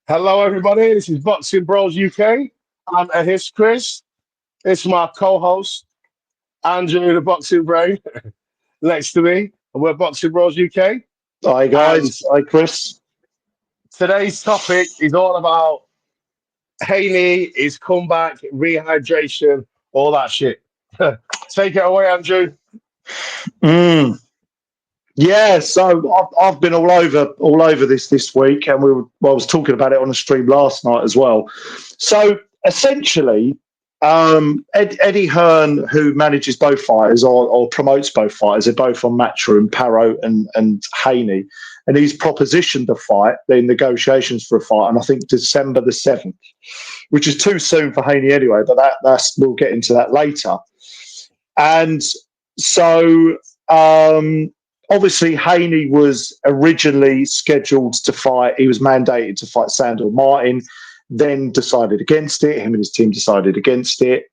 Hello, everybody. This is Boxing Bros UK. I'm his Chris. It's my co-host, Andrew, the Boxing Brain, next to me. And we're Boxing Bros UK. Hi, guys. Hi, Chris. Today's topic is all about Haney, his comeback, rehydration, all that shit. Take it away, Andrew. Yeah, so I've been all over this week, and I was talking about it on the stream last night as well. So essentially, Eddie Hearn, who manages both fighters or promotes both fighters, they're both on Matchroom, Paro and Haney, and he's propositioned a fight, the negotiations for a fight, and I think December the 7th, which is too soon for Haney anyway, but that's we'll get into that later. And so obviously Haney was originally scheduled to fight, he was mandated to fight Sandor Martin, then decided against it, him and his team decided against it,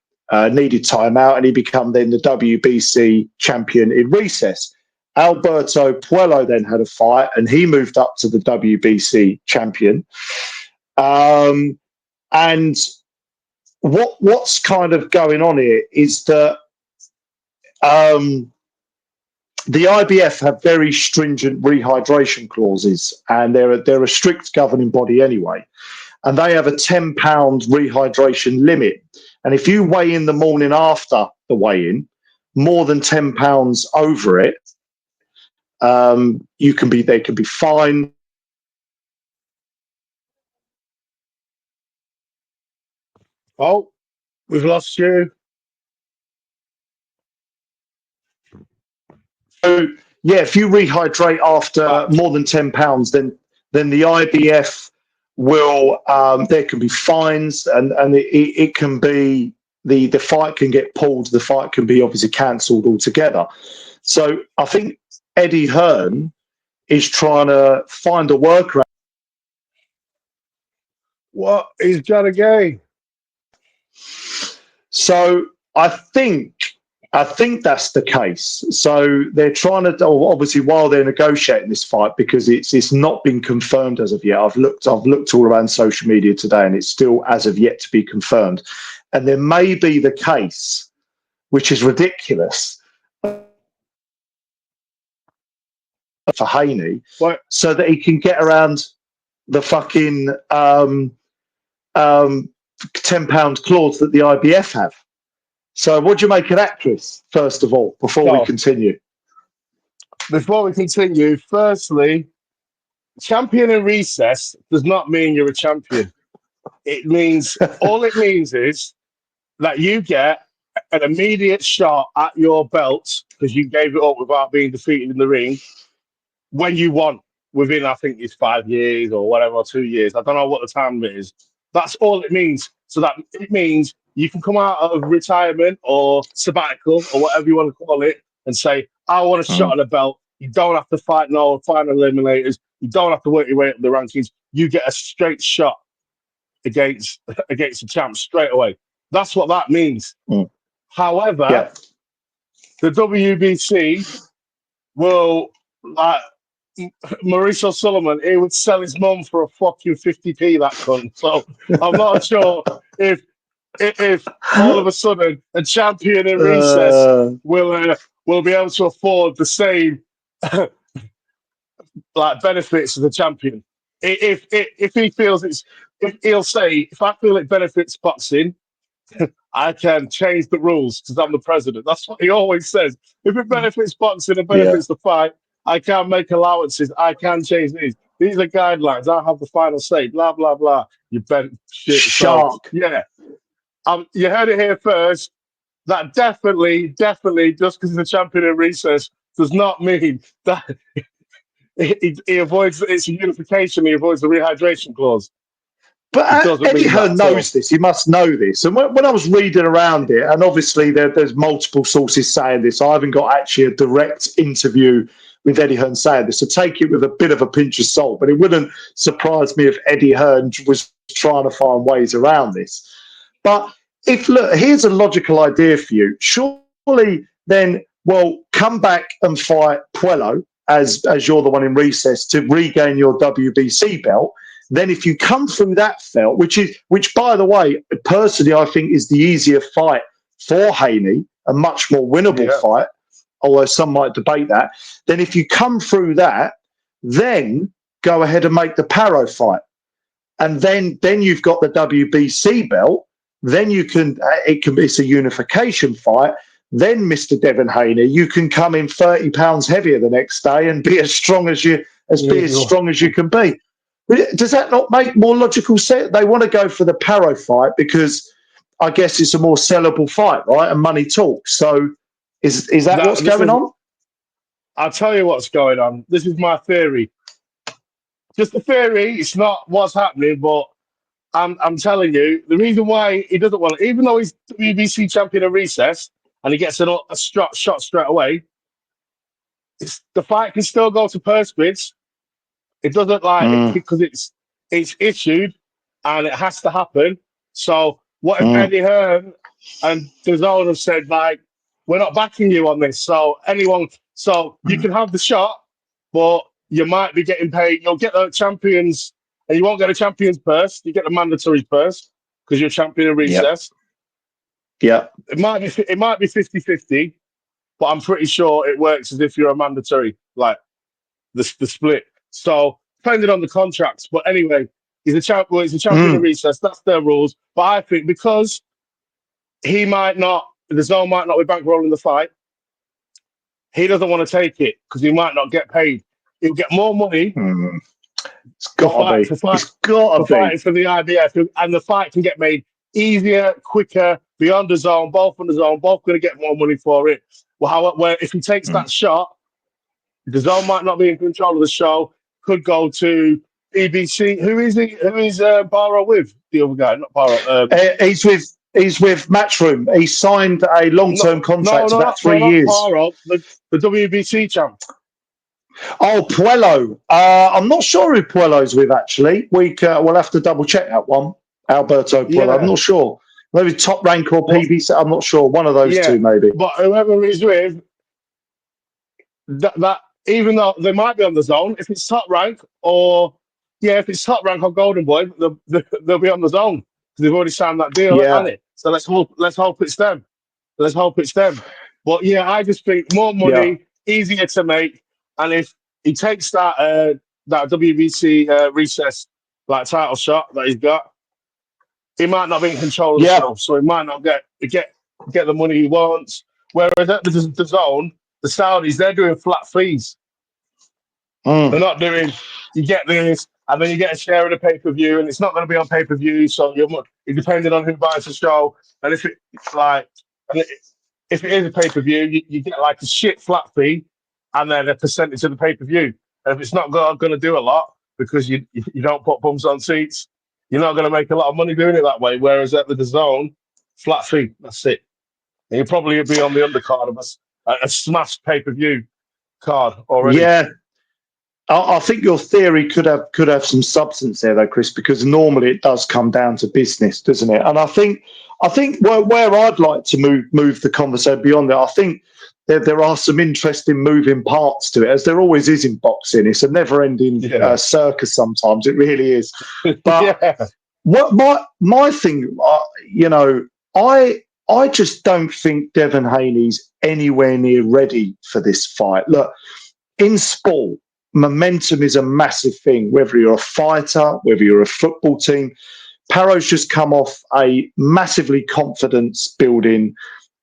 needed time out, and he became then the WBC champion in recess. Alberto Puello then had a fight, and he moved up to the WBC champion. And what's kind of going on here is that the IBF have very stringent rehydration clauses, and they're a strict governing body anyway. And they have a £10 rehydration limit. And if you weigh in the morning after the weigh-in, more than £10 over it, they can be fined. Oh, we've lost you. So yeah, if you rehydrate after more than £10, then the IBF will there can be fines, and it can be the fight can get pulled, the fight can be obviously cancelled altogether. So I think Eddie Hearn is trying to find a workaround. What is Johnny Gay? So I think that's the case. So they're trying to, obviously, while they're negotiating this fight, because it's not been confirmed as of yet. I've looked all around social media today, and it's still as of yet to be confirmed. And there may be the case, which is ridiculous, for Haney, so that he can get around the fucking £10 clause that the IBF have. So what do you make of that, Chris, first of all, before we continue? Before we continue, firstly, champion in recess does not mean you're a champion. It means, all it means is that you get an immediate shot at your belt because you gave it up without being defeated in the ring when you won within, I think it's 5 years or whatever, 2 years. I don't know what the time limit is. That's all it means. So that it means you can come out of retirement or sabbatical or whatever you want to call it and say, I want a shot at the belt. You don't have to fight no final eliminators. You don't have to work your way up the rankings. You get a straight shot against the champ straight away. That's what that means. However, the WBC will, like Maurice O'Sullivan, he would sell his mum for a fucking 50p, that cunt. So I'm not sure if all of a sudden a champion in recess will be able to afford the same like benefits as a champion. If he feels he'll say, if I feel it benefits boxing, I can change the rules because I'm the president. That's what he always says. If it benefits boxing and benefits the fight, I can make allowances. I can change these. These are guidelines. I have the final say. Blah blah blah. You bet shit. Shark. So, yeah. You heard it here first. That definitely, just because he's a champion in recess does not mean that he avoids. It's a unification. He avoids the rehydration clause. But Eddie Hearn knows this. He must know this. And when I was reading around it, and obviously there's multiple sources saying this, I haven't got actually a direct interview with Eddie Hearn saying this, so take it with a bit of a pinch of salt. But it wouldn't surprise me if Eddie Hearn was trying to find ways around this. But if look, here's a logical idea for you. Surely then, well, come back and fight Puello as you're the one in recess to regain your WBC belt. Then if you come through that belt, which by the way, personally I think is the easier fight for Haney, a much more winnable fight, although some might debate that. Then if you come through that, then go ahead and make the Paro fight. And then you've got the WBC belt. Then you can, it's a unification fight. Then, Mr. Devin Haney, you can come in 30 pounds heavier the next day and be as strong as you can be. Does that not make more logical sense? They want to go for the Paro fight because I guess it's a more sellable fight, right? And money talks. So is that what's going on? I'll tell you what's going on. This is my theory. Just a theory. It's not what's happening, but I'm telling you, the reason why he doesn't want it, even though he's WBC champion at recess and he gets a shot straight away, the fight can still go to purse bids. It doesn't because it's issued and it has to happen. So what if Eddie Hearn and DAZN have said, like, we're not backing you on this? So you can have the shot, but you might be getting paid. You'll get the champions, and you won't get a champion's purse. You get the mandatory purse because you're champion of recess. Yeah. It might be 50-50, but I'm pretty sure it works as if you're a mandatory, like the split. So depending on the contracts, but anyway, he's a champion of recess. That's their rules. But I think because the zone might not be bankrolling the fight, he doesn't want to take it because he might not get paid. He'll get more money. It's got to be. It's got to be. Fighting for the IBF, and the fight can get made easier, quicker, beyond the zone. Both on the zone, both going to get more money for it. Well, if he takes that shot, the zone might not be in control of the show. Could go to BBC. Who is he? Who is Paro with? The other guy, not Paro. He's with Matchroom. He signed a long-term contract about 3 years. Paro, the WBC champ. Oh, Puello. I'm not sure who Puello's with, actually. We'll have to double-check that one. Alberto Puello. Yeah. I'm not sure. Maybe Top Rank or PBC. I'm not sure. One of those two, maybe. But whoever he's with, that even though they might be on the zone, if it's Top Rank or Golden Boy, they'll be on the zone because they've already signed that deal, haven't it? So let's hope it's them. But yeah, I just think more money, easier to make, and if he takes that WBC recess like title shot that he's got, he might not be in control of the show, so he might not get the money he wants. Whereas at the zone, the Saudis, they're doing flat fees. They're not doing, you get this, and then you get a share of the pay-per-view, and it's not going to be on pay-per-view, so you're depending on who buys the show. And if it is a pay-per-view, you get like a shit flat fee, and then a percentage of the pay-per-view. And if it's not going to do a lot because you don't put bums on seats, you're not going to make a lot of money doing it that way. Whereas at the DAZN, flat fee, that's it. And you'll probably be on the undercard of a smashed pay-per-view card already. Yeah. I think your theory could have some substance there, though, Chris, because normally it does come down to business, doesn't it? And I think where I'd like to move the conversation beyond that, I think there are some interesting moving parts to it, as there always is in boxing. It's a never-ending circus sometimes. It really is. But what my thing, I just don't think Devin Haney's anywhere near ready for this fight. Look, in sport, momentum is a massive thing, whether you're a fighter, whether you're a football team. Paro's just come off a massively confidence-building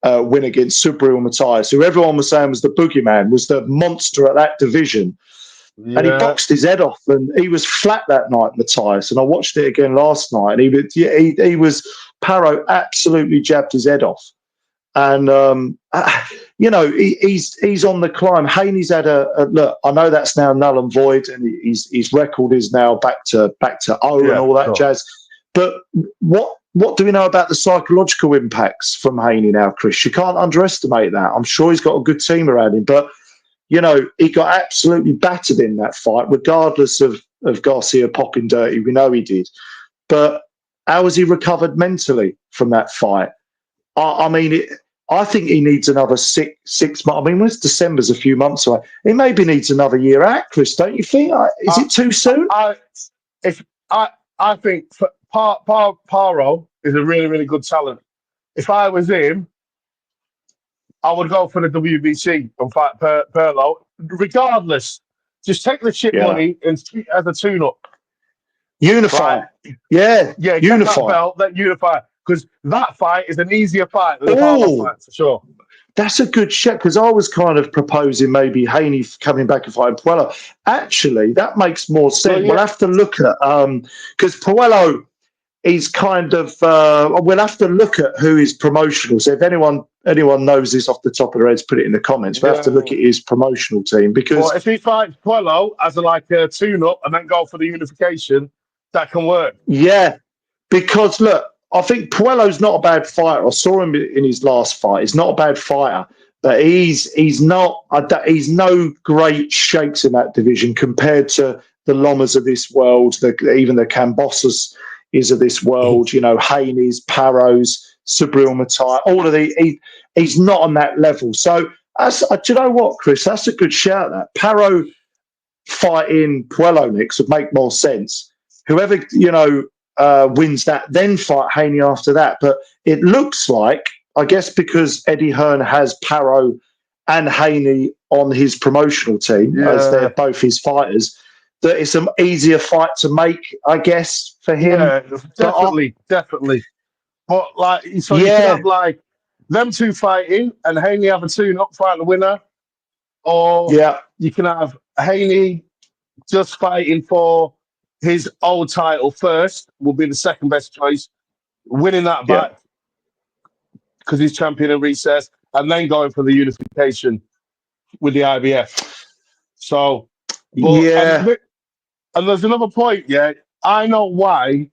win against Subriel Matthias, who everyone was saying was the boogeyman, was the monster at that division. Yeah. And he boxed his head off, and he was flat that night, Matthias. And I watched it again last night, and Paro absolutely jabbed his head off. And he's on the climb. Haney's had a look. I know that's now null and void, and his record is now back to O and all that jazz. But what do we know about the psychological impacts from Haney now, Chris? You can't underestimate that. I'm sure he's got a good team around him, but he got absolutely battered in that fight, regardless of Garcia popping dirty. We know he did, but how has he recovered mentally from that fight? I mean, I think he needs another 6 months. I mean, when's December's a few months away? He maybe needs another year out, Chris. Don't you think? Is it too soon? If I think Paro is a really, really good talent. If I was him, I would go for the WBC and fight Perlo. Regardless, just take the chip money and treat it as a tune-up. Unify. Right? Yeah, Get unify. that belt, then unify. Because that fight is an easier fight than the Paro fight, for sure. That's a good shot, because I was kind of proposing maybe Haney coming back and fighting Puello. Actually, that makes more sense. Well, yeah. We'll have to look at because Puello is kind of we'll have to look at who is promotional. So if anyone knows this off the top of their heads, put it in the comments. We'll have to look at his promotional team, because if he fights Puello as a tune-up and then go for the unification, that can work. Yeah, because look, I think Puello's not a bad fighter. I saw him in his last fight. He's not a bad fighter, but he's no great shakes in that division compared to the Lomas of this world, even the Cambosos is of this world. You know, Haney's, Paros, Subriel Matai, all of he's not on that level. So, do you know what, Chris? That's a good shout. That Paro fighting Puello next would make more sense. Whoever wins that, then fight Haney after that. But it looks like, I guess, because Eddie Hearn has Paro and Haney on his promotional team, as they're both his fighters, that it's an easier fight to make, I guess, for him. Yeah, definitely. But you can have them two fighting and Haney have a tune-up fight the winner, or you can have Haney just fighting for his old title first, will be the second best choice, winning that back because he's champion in recess, and then going for the unification with the IBF. So, and there's another point. Yeah, I know why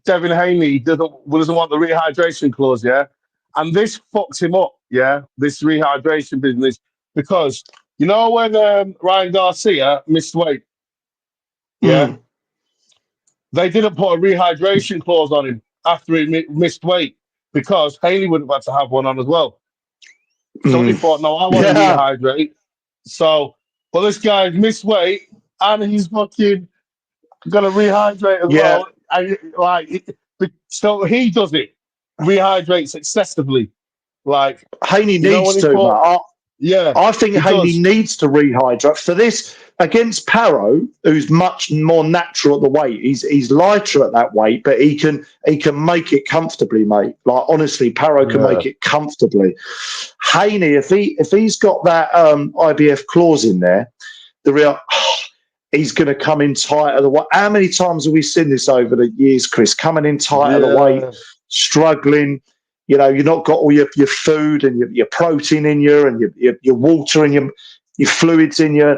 Devin Haney doesn't want the rehydration clause. Yeah, and this fucks him up. Yeah, this rehydration business, because you know when Ryan Garcia missed weight. Yeah. They didn't put a rehydration clause on him after he missed weight, because Haney would have had to have one on as well. So he thought, no, I want to rehydrate. So, but this guy's missed weight and he's fucking gonna rehydrate as well. And so he does it, rehydrates excessively. Haney needs to. I think Haney needs to rehydrate for this against Paro, who's much more natural at the weight. He's lighter at that weight, but he can make it comfortably, mate. Like, honestly, Paro can make it comfortably. Haney, if he's got that IBF clause in there, he's going to come in tight at the weight. How many times have we seen this over the years, Chris? Coming in tight at the weight, struggling. You know, you've not got all your food and your protein in you, and your water and your fluids in you.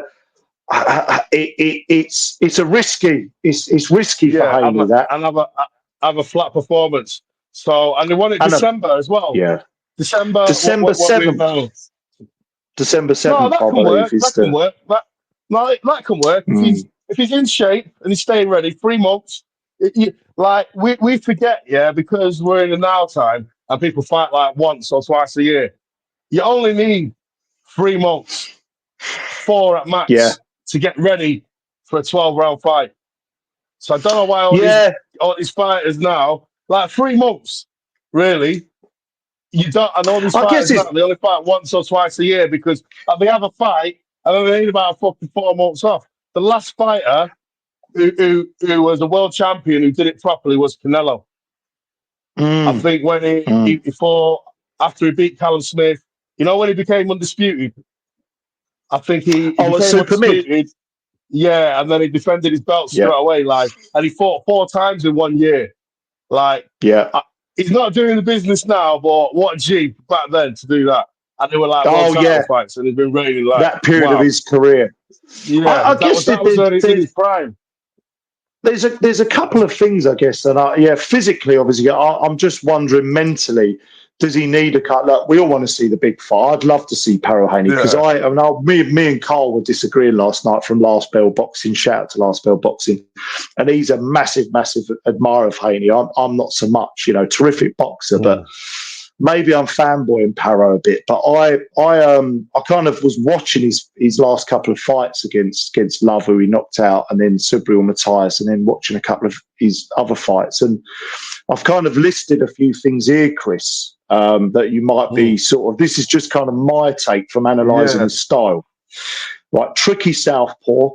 It's risky for Haney, and have a flat performance. So, and they won it December as well. Yeah, December 7th. December 7th. That can work. That can work. If he's in shape and he's staying ready, 3 months. We forget, because we're in the now time and people fight once or twice a year. You only need 3 months, 4 at max, to get ready for a 12-round fight. So I don't know why all these fighters now, 3 months, really. You don't, and all these fighters now, they only fight once or twice a year because they have a fight and then they need about fucking 4 months off. The last fighter who was a world champion who did it properly was Canelo. I think when after he beat Callum Smith, when he became undisputed, I think he became undisputed. Yeah, and then he defended his belt straight away, and he fought 4 times in 1 year. He's not doing the business now, but what a G back then to do that. And they were world title fights, and he's been really that period of his career. Yeah, I guess that was in his prime. There's a couple of things, I guess, that physically, obviously, I'm just wondering mentally, does he need a cut? Look, we all want to see the big fight. I'd love to see Paro Haney because me and Carl were disagreeing last night from Last Bell Boxing. Shout out to Last Bell Boxing, and he's a massive admirer of Haney. I'm not so much, terrific boxer, but maybe I'm fanboying Paro a bit, but I kind of was watching his last couple of fights against Love, who he knocked out, and then Subriel Matthias, and then watching a couple of his other fights, and I've kind of listed a few things here, Chris, that you might be sort of. This is just kind of my take from analysing his style. Right, tricky southpaw.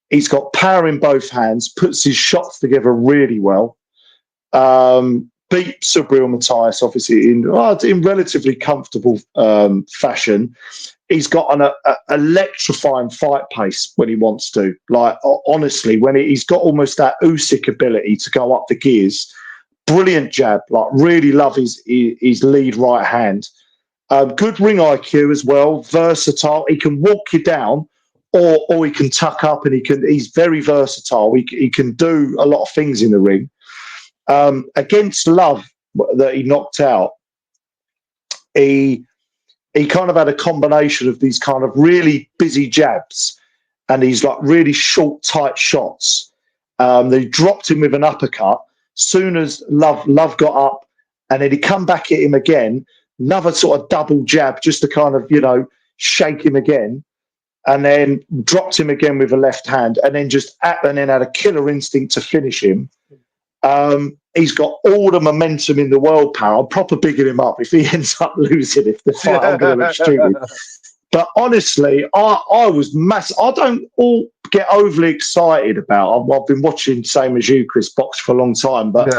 He's got power in both hands, puts his shots together really well. Beat Subriel Matthias, obviously, in relatively comfortable fashion. He's got an electrifying fight pace when he wants to. Like, honestly, when he's got almost that Usyk ability to go up the gears. Brilliant jab. Like, really love his lead right hand. Good ring IQ as well. Versatile. He can walk you down, or he can tuck up, and he's very versatile. He can do a lot of things in the ring. Against Love that he knocked out, he kind of had a combination of these kind of really busy jabs and these like really short, tight shots. They dropped him with an uppercut. Soon as Love got up, and then he come back at him again, another sort of double jab just to kind of, shake him again, and then dropped him again with a left hand, and then had a killer instinct to finish him. He's got all the momentum in the world, pal. I'm proper bigging him up if he ends up losing if the fight. I'm going to extremely. But honestly, I was massive. I don't all get overly excited about. I've been watching, same as you, Chris, box for a long time. But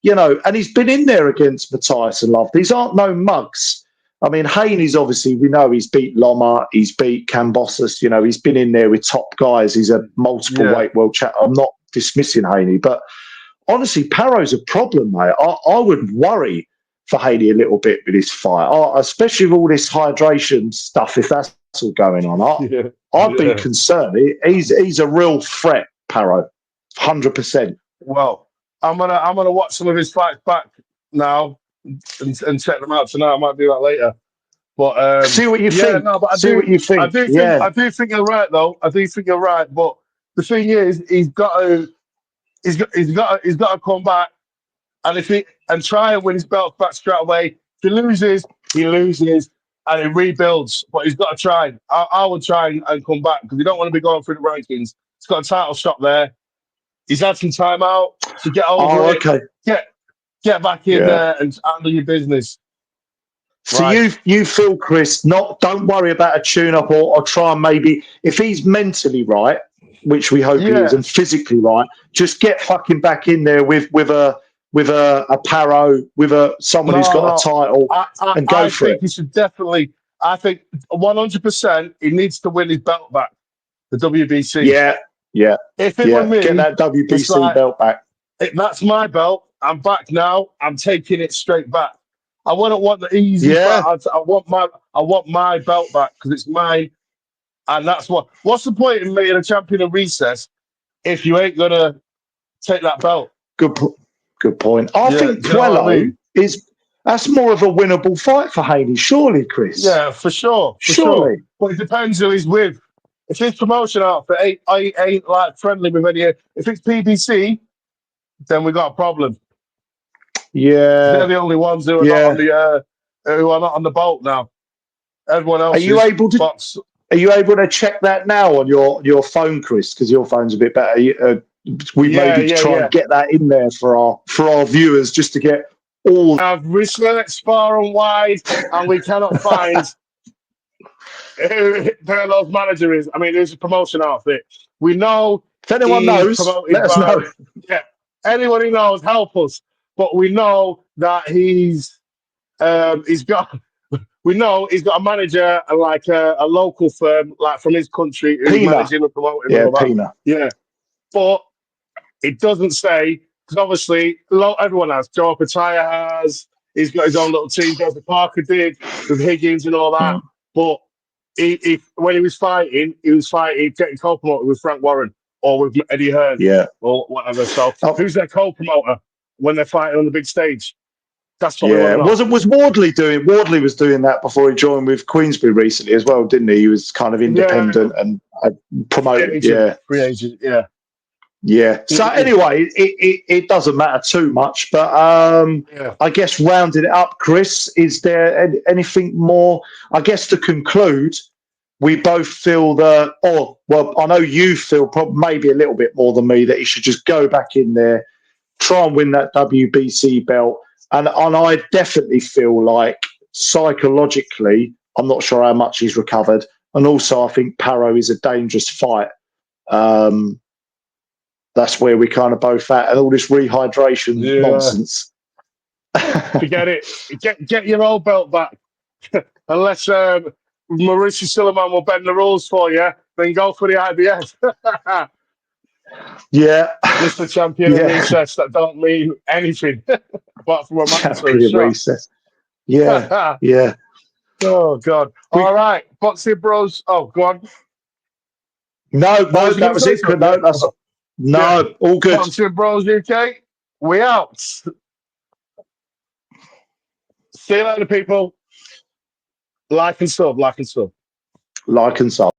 and he's been in there against Matthias and Love. These aren't no mugs. I mean, Haney's obviously, we know he's beat Loma, he's beat Cambosos. He's been in there with top guys. He's a multiple weight world champion. I'm not dismissing Haney, but honestly, Paro's a problem, mate. I would worry for Haney a little bit with this fight, especially with all this hydration stuff. If that's all going on, I'd be concerned. He's a real threat, Paro, 100%. Well, I'm gonna watch some of his fights back now and check them out tonight. I might do that later. But see what you think. No, but I see what you think. I do think you're right, though. I do think you're right. But the thing is, he's got to come back, and try and win his belt back straight away. If he loses, and he rebuilds. But he's got to try. I would try and come back, because you don't want to be going through the rankings. He's got a title shot there. He's had some time out to get over it. Okay. Get back in there and handle your business. So you feel, Chris, don't worry about a tune-up or try and maybe, if he's mentally right, which we hope he is, and physically right, just get fucking back in there with a Paro, with someone who's got a title, and go for it. I think he should definitely. I think 100% he needs to win his belt back, the WBC. Yeah. If it were me, get that WBC belt back. That's my belt. I'm back now. I'm taking it straight back. I wouldn't want the easy fight. I want my belt back, because it's mine. And that's what's the point in being a champion of recess if you ain't gonna take that belt? Good point. I think Puello that's more of a winnable fight for Haney, surely, Chris. Yeah, for sure. Surely. But it depends who he's with. If his promotion outfit ain't like friendly with any, if it's PBC, then we got a problem. Yeah, they're the only ones who are not on the who are not on the boat now. Everyone else. Are you able to check that now on your phone, Chris? Because your phone's a bit better. Maybe try and get that in there for our viewers, just to get all. I've researched far and wide, and we cannot find who Perlo's manager is. I mean, there's a promotion outfit. We know. If anyone knows, let us know. Yeah, anyone who knows, help us. But we know that he's got. We know he's got a manager, like a local firm, like from his country, who's managing and promoting. Yeah, Pina. Yeah, but it doesn't say, because obviously everyone has. Joe Pataya has. He's got his own little team. Joseph Parker did with Higgins and all that. But when he was fighting getting co-promoted with Frank Warren or with Eddie Hearn, or whatever. So who's their co-promoter when they're fighting on the big stage? That's what we want to know. Was Wardley doing? Wardley was doing that before he joined with Queensbury recently as well, didn't he? He was kind of independent and promoted. Free agent, yeah. Yeah. So anyway, it doesn't matter too much, but I guess rounding it up, Chris, is there anything more? I guess to conclude, we both feel that, I know you feel maybe a little bit more than me that he should just go back in there, try and win that WBC belt, and I definitely feel like psychologically, I'm not sure how much he's recovered, and also I think Paro is a dangerous fight. That's where we kind of both at, and all this rehydration nonsense. Forget it. Get your old belt back. Unless Mauricio Silliman will bend the rules for you, then go for the IBF. Yeah. Mr. Champion in recess, that don't mean anything apart from a mandatory Champion shot. recess. Yeah. Yeah. Oh, God. All right. Boxing Bros. Oh, go on. No, that was it. No, all good. Boxing Bros UK, we out. See you later, people. Like and sub. Like and sub.